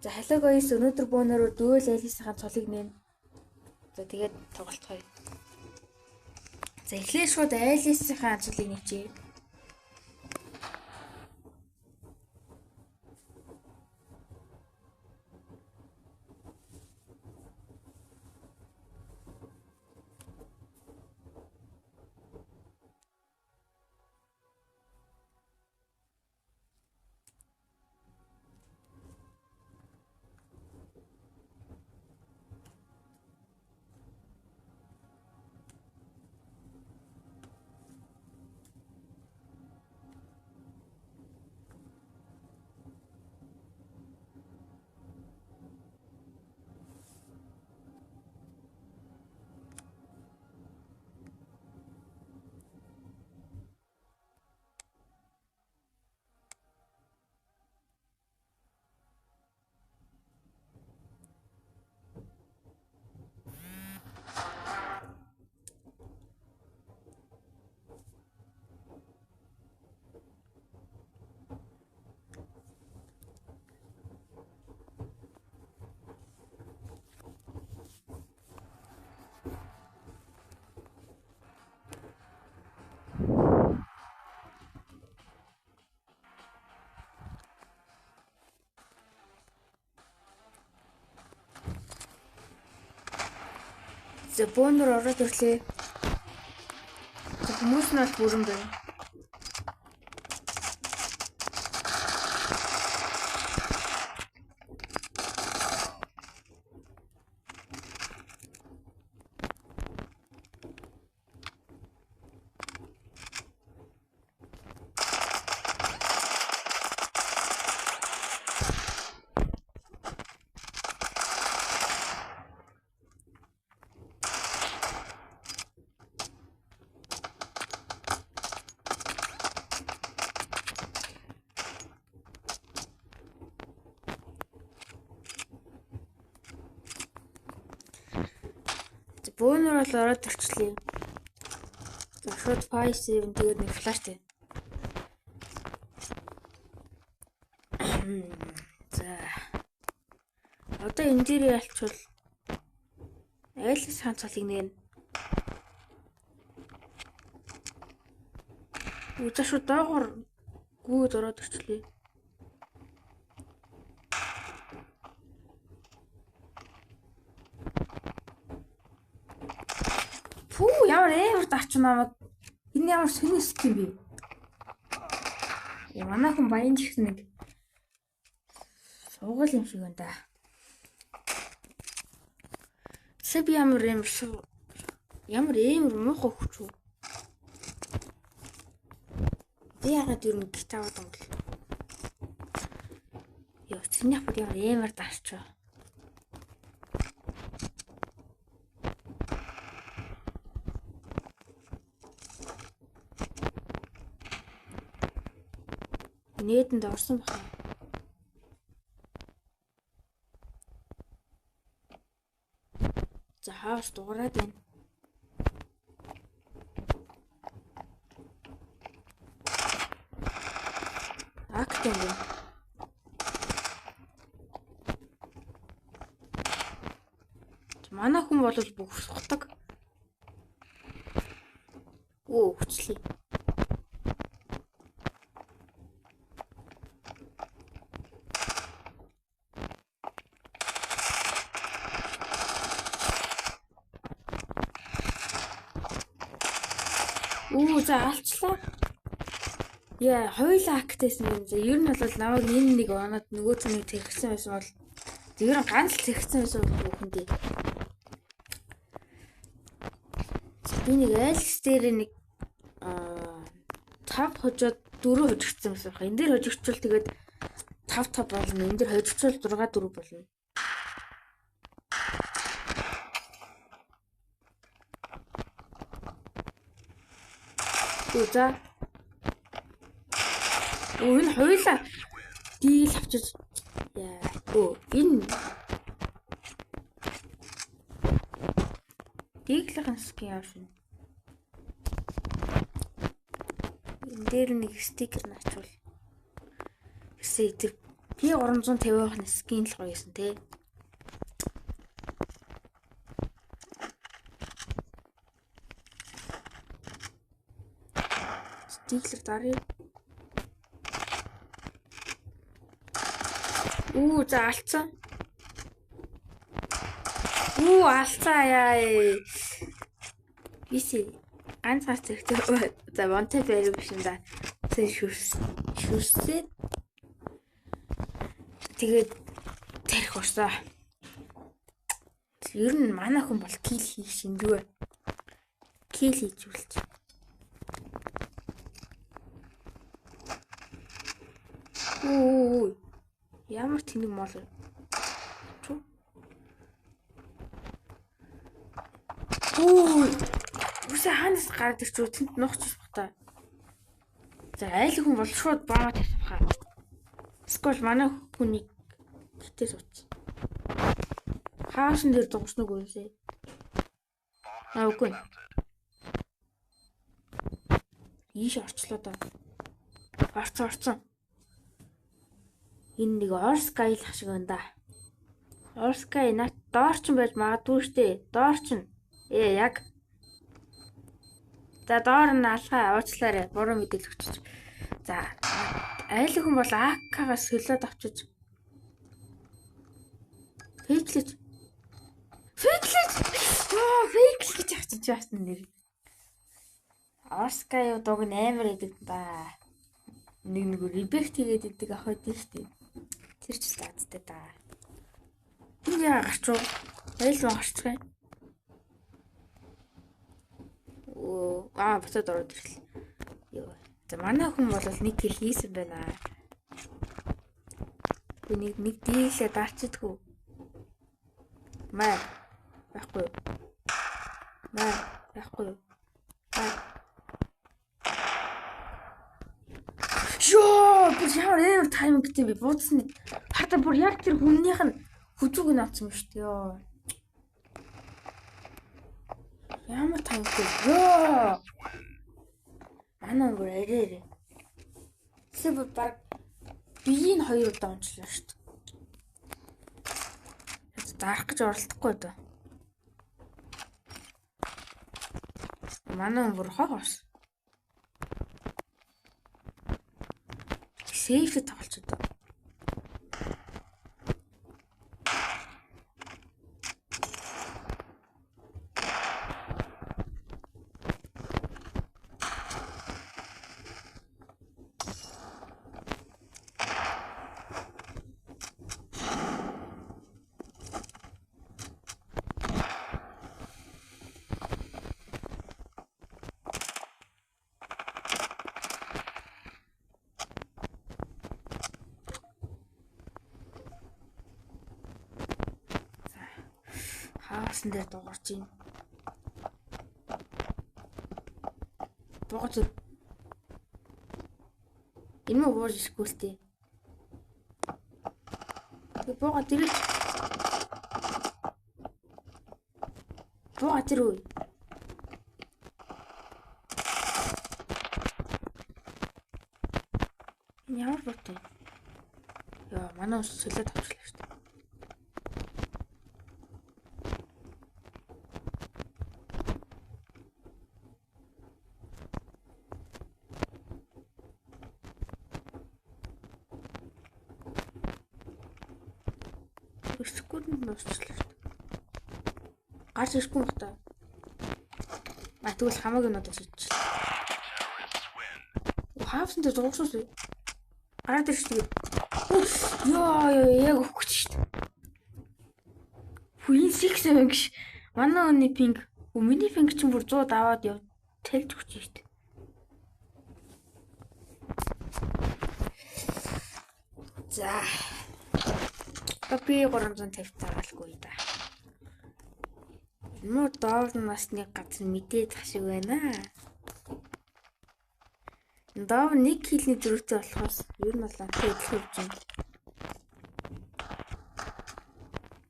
За hello guys, өнөөдөр бөөнөрөө Duel Alice-ийн цолыг нэм. За тэгээд тоглолцгоё. За эхлээд шууд Alice-ийн цолыг нэчээ. За бөөнөр ороод ирлээ. Хүмүүс нь бол бүрэн байна. Бөөнөр бол ороод ирчлээ. За шууд 5-7 тэгээд нэг флаштай. За. Одоо энэ дээр ялчвал Alice-ийн цолыг нэрнэ. За шууд доогоор гүйд ороод ирчлээ. Фүү ямар амар дарч намайг. Энэ ямар сониос юм бэ? Манай хүн баян чихсэн нэг суугал юм шиг байна да. Сэб ямар амар муухай хүч үү? Би яагаад юу нэг гитаваад юм бол. Яа, чиний хад ямар дарч вэ? Нээдэнд орсон баха. За хаос дуурайд байна. Актив юм. Манай хүн бол бүх сухдаг. Оо хүчлээ. За алчлаа. Яа, хоёулаа актээсэн юм. За ер нь бол намайг энэ нэг оноод нөгөө зэнийг тэрхсэн байсан бол тэр ганц л тэрхсэн байсан бүхэндээ. Би нэг Alice дээр нэг 5 хожоод 4 хожигдсан байсан байна. Энэ дээр хожигдвол тэгээд 5 болно. Энэ дээр хожигдвол 6 4 болно. За. Энэ хоёулаа дийл авчиж яа. Энэ дийлхэн скин авшин. Энэ дээр нэг стикер наачвал. Эсээ тэр P350-ын скин л гоё юмсан те. Стиглэр дарыг. За алдсан. Алдсан яа. Биси ганцхан зэрэгтэй за монтэй байр биш юм да. Шүрсээ. Тэгээд тарих урсаа. Ер нь манай хүн бол кил хийх шиндвэ. Кил хийж үлч. Ямар тэнэг мол. Үсээ ханаас гараад ирч үтэнд нухчих бах та. За айл хүн бол шууд бомб тавьчих хаа. Скол манай хүний гэтээ сууц. Хаасан дээр дуусна уу юусээ. Үгүй. Ийш орчлоо да. Орцсон. Энэ нэг Орскайлах шиг байна да. Орскай нат доорчин байж магадгүй штэ. Доорчин. Яг. За доор нь алхаа уучлаарай. Буруу мэдээлэл өгч. За айл хүн бол АК-гаас солиод авчиж. Фейклэж. Фейкл гэж авчиж яасан нэр. Орскай юу дог амар идэг да. Нэг ребект хийгээд идэг ах байдаг штэ. Тэр ч таацтай да. Энэ яа гарч уу? Айл маа гарчихсан. Бацаад ороод ирлээ. Йоо. За манай хүн бол нэг кил хийсэн байна. Би нэг дийлээ дарчдаггүй. Маа. Байхгүй. Би ямар тайминг гэдэг би буудсан. Хата бүр яг тэр хүннийх нь хүзүүг нь авсан юм шүү дээ. Ямар тайминг вэ? Манай бүр арай. Тэсээ баг биеийг 2 удаа унчлаа шүү дээ. Дарах гэж оролдохгүй дөө. Манай бүр хоос. Сейф тоглож одоо. Хаасан дээр дуурч юм. Дуурч. Энэ муу уурж иргүүлтэй. Тэг бууга дэрэж. Бууга тэр үе. Энэ ямар бот вэ? Яа, манай ус солиод авчлаа шүү дээ. Өсгөрөнд нуусчлаа. Гарч ирэхгүй байх та. Тэгвэл хамаагүй надад шийдчихлээ. Хаавсан дээр зургуусаас гараад ирж тэгээд. Яа яг өгч шүү дээ. Queen 6 гэж манай өний пинг. Миний пинг чинь бүр 100 даваад яв. Тэлж өгч шүү дээ. За. Би 350 тагаалгүй да. Муу доор нас нэг газар мэдээд хашиг байна. Доор нэг килний зөрүүтэй болохоос ер нь бол амттай идэх хөвж юм.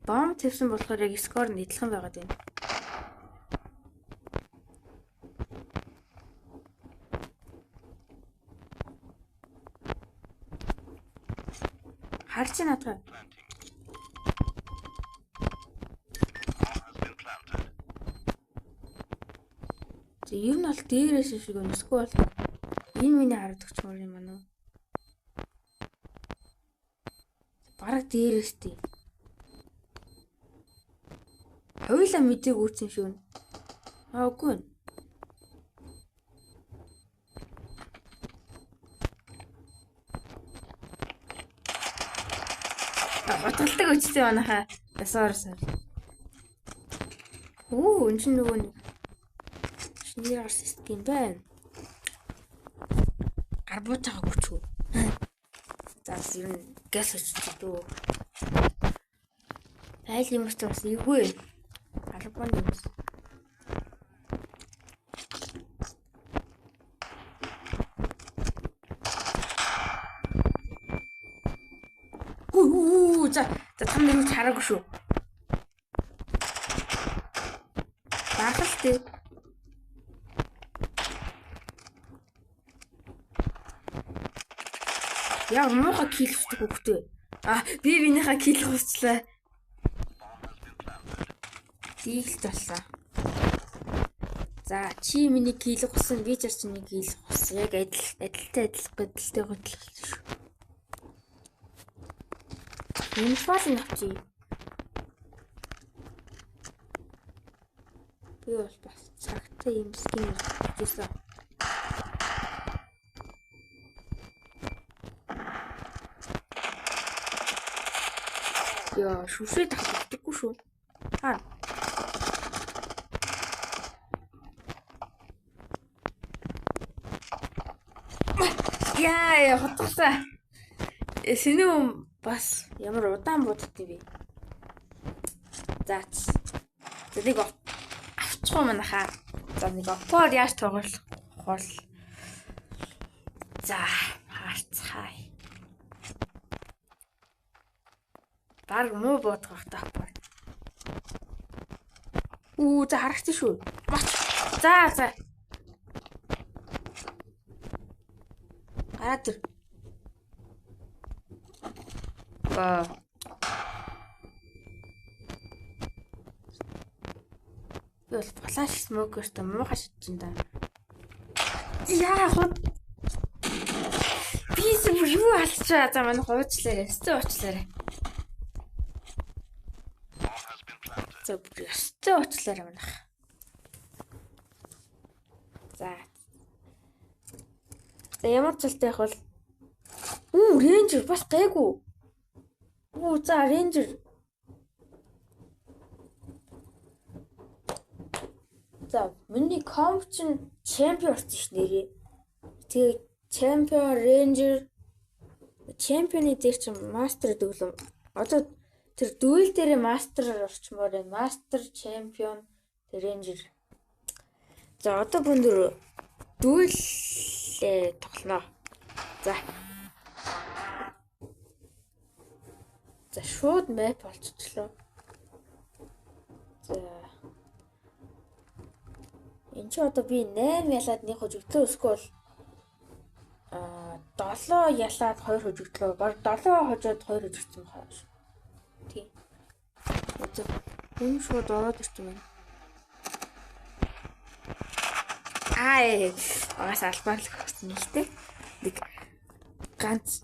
Бомб тавьсан болохоор яг скор нь идэлхэн байгаад байна. Харж надад. Ер нь бол дээрээс шиг өнөсгөө бол энэ миний харагдах ч юм байна уу? Бараг дээрээс тий. Хойлоо мэдээг үүсэн шүү. Үгүй. Баталдаг үчтэй манайхаа. Сорсоо. Оо, энэ чинь нөгөө нэг шинээр гарсан систем байна. Гарбууж байгаа хүчгүй. За ер нь газ өчтэй дөө. Айл юм ч бас эвгүй. Гарбуунд юм. За там нэг хараагүй шүү. Бахалтай. Яа муухай килвчдэг хөвгтэй. Би бинийхээ кил хусчлаа. Дийлж болсон. За чи миний кил хусан би ч чиний кил хус. Яг адилтай хөдөлтэй шүү. Энэ файл авчи. Би бол бас цагтай юм скин хийсэн. Яа, шүшээ татдаггүй шүү. Яа, хотгоосаа. Синүү бас ямар удаан буддаг вэ? За нэг авчихгүй манайхаа. За нэг опор яаж тоглох бол. За харцгаая. Баг муу бодох таа. За харагч шүү. За. Гараад ир. Бол флаш смокертэй муухай шидэж байна. Яа хот. Би юу алчаа. За манай хуучлаарай. Өстө уучлаарай. За өстө уучлаарай манайх. За ямар ч талтай бол рейнжер бас гайгүй. За рейнжер. За миний комп чин чемпион болсон ш нэрээ. Тэгээ чемпион рейнжер чемпионы дээр чин мастер дэглэм. Одоо тэр дуэл дээр мастераар орчмоор байна. Мастер чемпион рейнжер. За одоо бүндөр дуэл тоглоно. За шууд мэп болчихлоо. За энэ ч одоо би 8 ялаад нэг хожигдлоо эсвэл 7 ялаад 2 хожигдлоо. Баг 7 хожоод 2 хожигдсон байна. Тий. Одоо хүн шууд ороод ирсэн байна. Агаас албаарлах гэсэн юм л те. Нэг ганц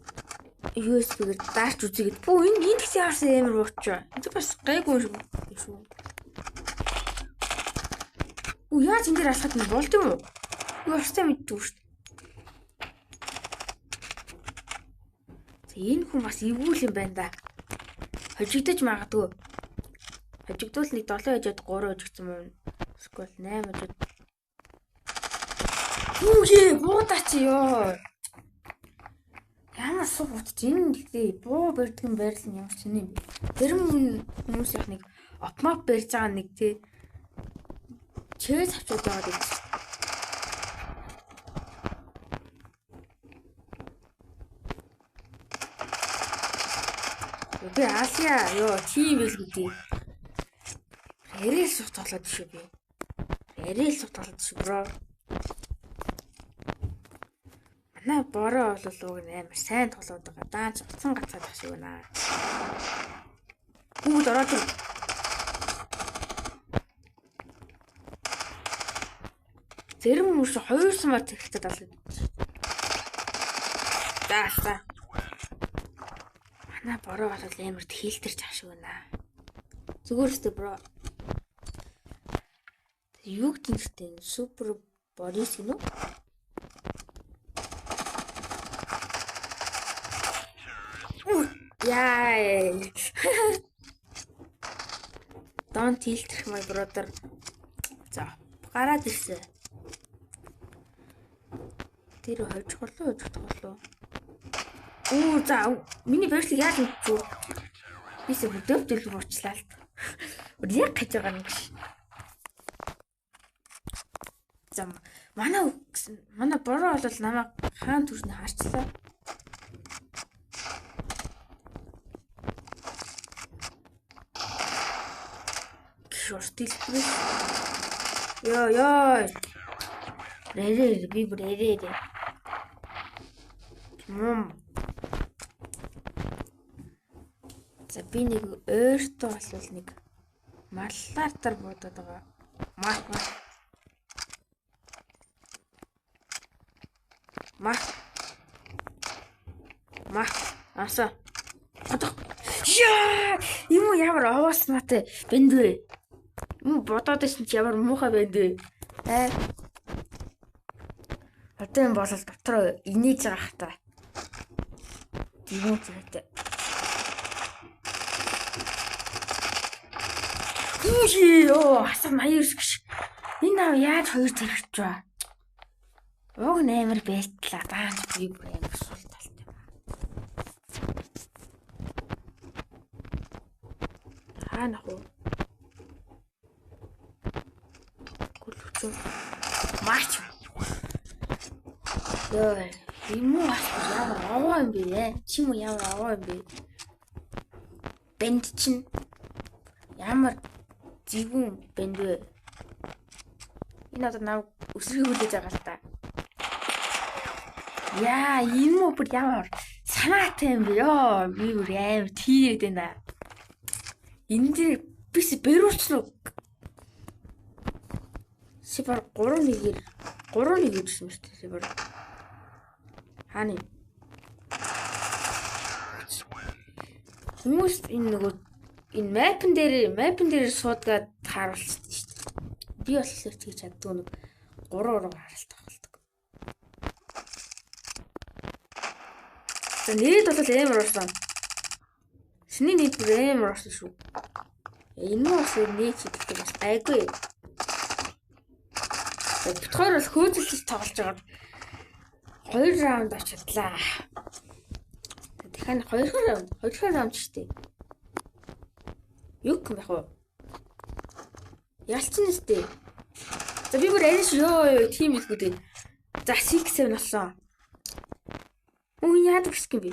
USB-гээр даарч үзьгээд энэ гэсэн харсан амар уучаа. Энэ бас гайгүй шүү. Яаж энэ дээр алхах нь болд юм уу? Өөртөө мэддэг шүү. Энэ хүн бас эвгүй юм байна да. Хожигдож магадгүй. Хожигдвол нэг 7 хажууд 3 хожигдсан юм. Эсвэл 8 хажууд. Буудаач ёо. Ямар суугт энэ гэхдээ буу барьдаг юм байрал нь ямар ч юм бэ? Тэр хүмүүс яг нэг автомат барьж байгаа нэг тий чээс авчаад байгаа гэж. Би Асия ёо тийм л гэдэг. Ярил суух тоглоод шүү би. Ярил суух тоглоод шүү бро. Манай бороо бол уг нь амар сайн тоглоод байгаа. Даанч буцан гацаад байх шиг байна. Бүгд ороод ир. Зэрэг хүмүүс 2 самаар зэрэгтэй далж. За. Манай бороо бол амар хийлтэрч ах шиг байна. Зүгээр өстө бро. Юу гэнэтэй супер борис гинөө. Яа. Don't tiltrэх my brother. За, гараад ирсэн. Тэр хожих болоо. За, миний барьцыг яаж мэдчихв? Бисээ дэвтэл уучлаа л. Яг гэж байгаа юм биш. За, манай бороо бол намайг хаан төрний харчлаа. Шортилбэр. Ёо. Рэрэ би бүрээрээ. За би нэг ойртой болвол нэг маллаар тар бодоод байгаа. Мах. Аса. Яа! Юм ямар авааснаатай бэнд вэ? Бодоод байсан чи ямар муухай байд вэ? Одоо юм болол дотроо инээж байгаа хата. Юу зүйтэй. Юу асар 89 гэж. Энэ аа яаж 2 зэрэгч вэ? Уг нээр бэлтлээ. Даанч би бүр амар сул талт юм. Хаана хөө? Гүлгцэн. Марч. Ёо, юм уу ямар аваа юм бэ? Чим үү ямар аваа юм бэ? Бэнд чинь ямар зэвүүн бэнд вэ? Энэ одоо нав өсрөхүүлж байгаа л та. Яа, юм уу бүр ямар санаатай юм бэ? Ёо, би бүр амар тийээд байна. Энэ дээр бис бэрүүцнү. Сипар 3-1 гэсэн мэт сипар. Хааны. Хүмүүс энэ мапн дээр суудгаад тааруулсан шүү дээ. Би бол search хийж чаддгүй нэг 3 харалтах болдог. За нийт бол амар орсон. Шиний нийт амар орсон шүү. Энэ бас нийт хийдэг бас гайгүй. Битгаар бол хөөцөлж тоглож байгаа. 2 раунд очилаа. Дахин 2 раунд шүү дээ. Юу юм бэ? Ялцсан нэстэ. За би бүр ариш ёо тим ихгүй дээ. За 6-7 болсон. Яадаг юм бэ?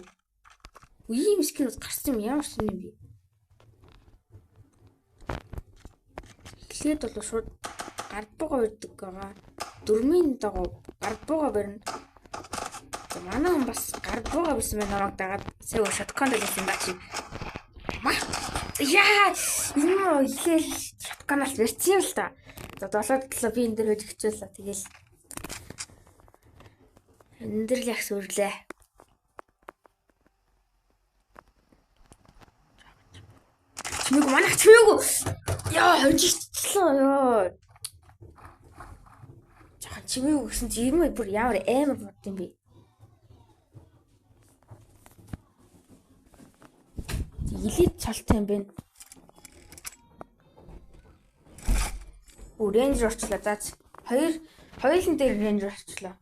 Ийм скинүүд гарсан юм ямар ч юм бэ? Эхлээд бол шууд гардбууга өрдөг байгаа. 4-ийн дагуу гардбууга барина. За манай хүн бас гардбууга бисэн байна намайг дагаад сая шотконд байсан даа чи. Яа! Энэ ихэл шотконол верцэн л та. За 7-7 би энэ дээр хэж хичээлээ. Тэгэл энэ дээр л яг сүрлээ. Чимээг манайх чимээг. Яа, хожигчлаа ёо. Жахан чимээг гэсэн чи юм бүр ямар амар бод юм бэ? Илээд цалтай юм бэ? Рейнжер орчлаа. За хоёулын дээр рейнжер орчлаа.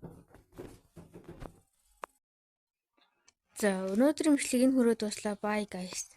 За өнөөдрийн бичлэгийг энэ хүрээд дуслаа. Bye guys.